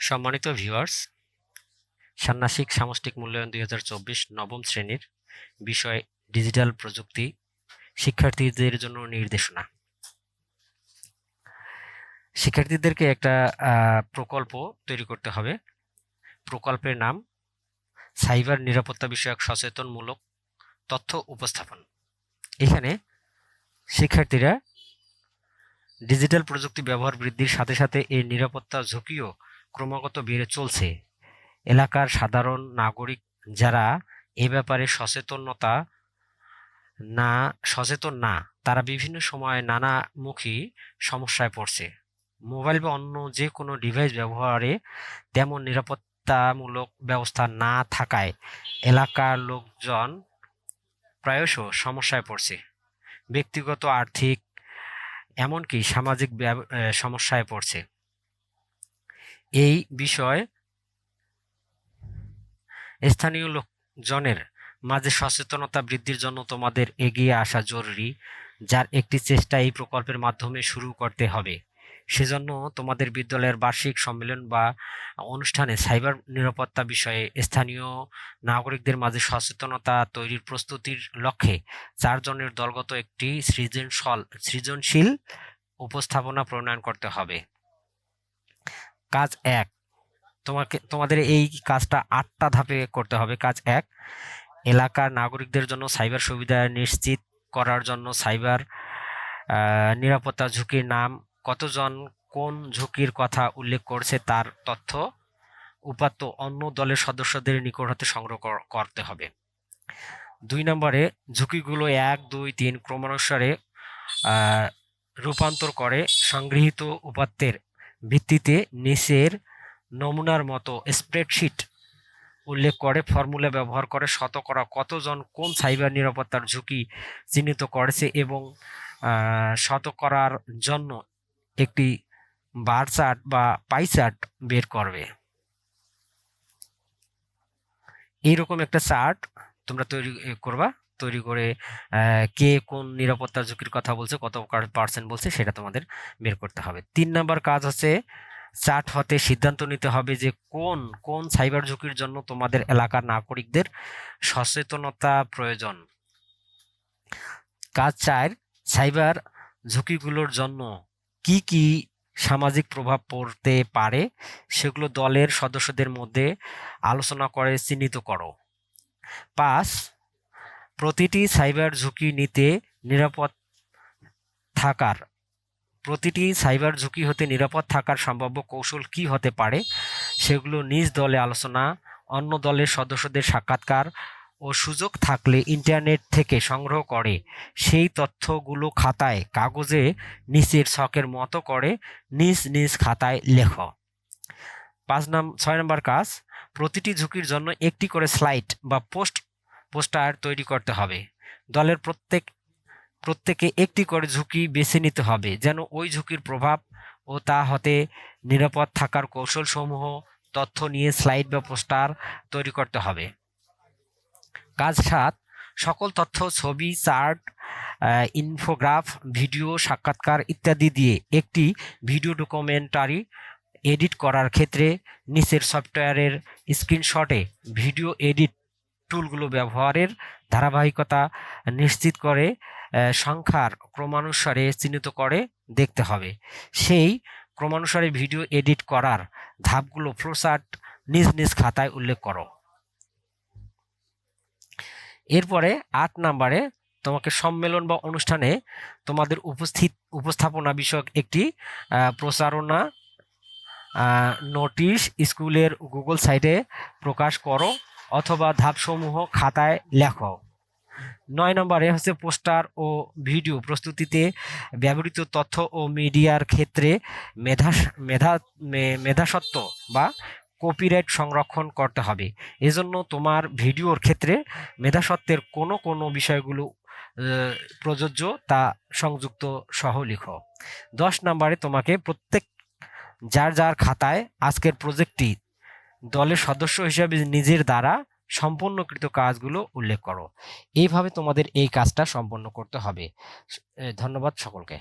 সম্মানিত ভিউয়ার্স, ষান্মাসিক সামষ্টিক মূল্যায়ন ২০২৪ নবম শ্রেণীর বিষয় ডিজিটাল প্রযুক্তি শিক্ষার্থীদের জন্য নির্দেশনা। শিক্ষার্থীদেরকে একটা প্রকল্প তৈরি করতে হবে। প্রকল্পের নাম সাইবার নিরাপত্তা বিষয়ক সচেতনমূলক তথ্য উপস্থাপন। এখানে শিক্ষার্থীরা ডিজিটাল প্রযুক্তি ব্যবহার বৃদ্ধির সাথে সাথে এর নিরাপত্তা ঝুঁকিও ক্রমাগত বেড়ে চলছে। এলাকার সাধারণ নাগরিক যারা এ ব্যাপারে সচেতন না, তারা বিভিন্ন সময়ে নানামুখী সমস্যায় পড়ছে। মোবাইল বা অন্য যে কোনো ডিভাইস ব্যবহারে তেমন নিরাপত্তামূলক ব্যবস্থা না থাকায় এলাকার লোকজন প্রায়শ সমস্যায় পড়ছে। ব্যক্তিগত, আর্থিক, এমনকি সামাজিক সমস্যায় পড়ছে। এই বিষয়ে স্থানীয় লোকজনের মাঝে সচেতনতা বৃদ্ধির জন্য তোমাদের এগিয়ে আসা জরুরি, যার একটি চেষ্টা এই প্রকল্পের মাধ্যমে শুরু করতে হবে। সেজন্য তোমাদের বিদ্যালয়ের বার্ষিক সম্মেলন বা অনুষ্ঠানে সাইবার নিরাপত্তা বিষয়ে স্থানীয় নাগরিকদের মাঝে সচেতনতা তৈরির প্রস্তুতির লক্ষ্যে 4 জনের দলগত একটি সৃজনশীল উপস্থাপনা প্রণয়ন করতে হবে। কাজ 1, তোমাদের এই কাজটা 8টা ধাপে করতে হবে। কাজ 1, এলাকার নাগরিকদের জন্য সাইবার সুবিধা নিশ্চিত করার জন্য সাইবার নিরাপত্তা ঝুঁকির নাম, কতজন কোন ঝুঁকির কথা উল্লেখ করছে তার তথ্য উপাত্ত অন্য দলের সদস্যদের নিকট হতে সংগ্রহ করতে হবে। 2 নম্বরে ঝুঁকিগুলো 1, 2, 3 ক্রমানুসারে রূপান্তর করে সংগৃহীত উপাত্তের ভিত্তিতে নিচের নমুনার মতো স্প্রেডশিট উল্লেখ করে ফর্মুলা ব্যবহার করে শতকরা কতজন কোন সাইবার নিরাপত্তার ঝুঁকি চিহ্নিত করেছে এবং শতকরার জন্য একটি বার চার্ট বা পাই চার্ট বের করবে। এইরকম একটা চার্ট তোমরা তৈরি করে কে কোন নিরাপত্তা ঝুঁকির কথা বলছে, কত পার্সেন্ট বলছে, সেটা তোমাদের বের করতে হবে। 3 নম্বর কাজ হচ্ছে চার্ট হতে সিদ্ধান্ত নিতে হবে যে কোন কোন সাইবার ঝুঁকির জন্য তোমাদের এলাকার নাগরিকদের সচেতনতা প্রয়োজন। কাজ 4, সাইবার ঝুঁকিগুলোর জন্য কি কি সামাজিক প্রভাব পড়তে পারে সেগুলো দলের সদস্যদের মধ্যে আলোচনা করে চিহ্নিত করো। 5, প্রতিটি সাইবার ঝুঁকি হতে নিরাপদ থাকার সম্ভাব্য কৌশল কি হতে পারে সেগুলো নিজ দলে আলোচনা, অন্য দলের সদস্যদের সাক্ষাৎকার ও সুযোগ থাকলে ইন্টারনেট থেকে সংগ্রহ করে সেই তথ্যগুলো খাতায় কাগজে নিচের ছকের মতো করে নিজ নিজ খাতায় লেখো। 6 নম্বর কাজ, প্রতিটি ঝুঁকির জন্য একটি করে স্লাইড বা পোস্টার তৈরি করতে হবে। দলের প্রত্যেকে একটি করে ঝুঁকি বেছে নিতে হবে, যেন ওই ঝুঁকির প্রভাব ও তা হতে নিরাপদ থাকার কৌশলসমূহ তথ্য নিয়ে স্লাইড বা পোস্টার তৈরি করতে হবে। কাজ 7, সকল তথ্য, ছবি, চার্ট, ইনফোগ্রাফ, ভিডিও, সাক্ষাৎকার ইত্যাদি দিয়ে একটি ভিডিও ডকুমেন্টারি এডিট করার ক্ষেত্রে নিচের সফটওয়্যারের স্ক্রিনশটে ভিডিও এডিট টুলগুলো ব্যবহারের ধারাবাহিকতা নিশ্চিত করে সংখ্যার ক্রমানুসারে চিহ্নিত করে দেখতে হবে। সেই ক্রমানুসারে ভিডিও এডিট করার ধাপগুলো ফ্লোচার্ট নিজ নিজ খাতায় উল্লেখ করো। এরপরে 8 নম্বরে তোমাকে সম্মেলন বা অনুষ্ঠানে তোমাদের উপস্থাপনা বিষয়ক একটি প্রচারণা নোটিশ স্কুলের গুগল সাইটে প্রকাশ করো অথবা ধাপসমূহ খাতায় লেখো। 9 নম্বরে হচ্ছে পোস্টার ও ভিডিও প্রস্তুতিতে ব্যবহৃত তথ্য ও মিডিয়ার ক্ষেত্রে মেধাস্বত্ব বা কপিরাইট সংরক্ষণ করতে হবে। এজন্য তোমার ভিডিওর ক্ষেত্রে মেধাস্বত্বের কোন বিষয়গুলো প্রযোজ্য তা সংযুক্ত সহ লিখো। 10 নম্বরে তোমাকে প্রত্যেক যার খাতায় আজকের প্রজেক্টটি দলের সদস্য হিসেবে নিজের দ্বারা সম্পন্নকৃত কাজগুলো উল্লেখ করো। এইভাবে তোমাদের এই কাজটা সম্পন্ন করতে হবে। ধন্যবাদ সকলকে।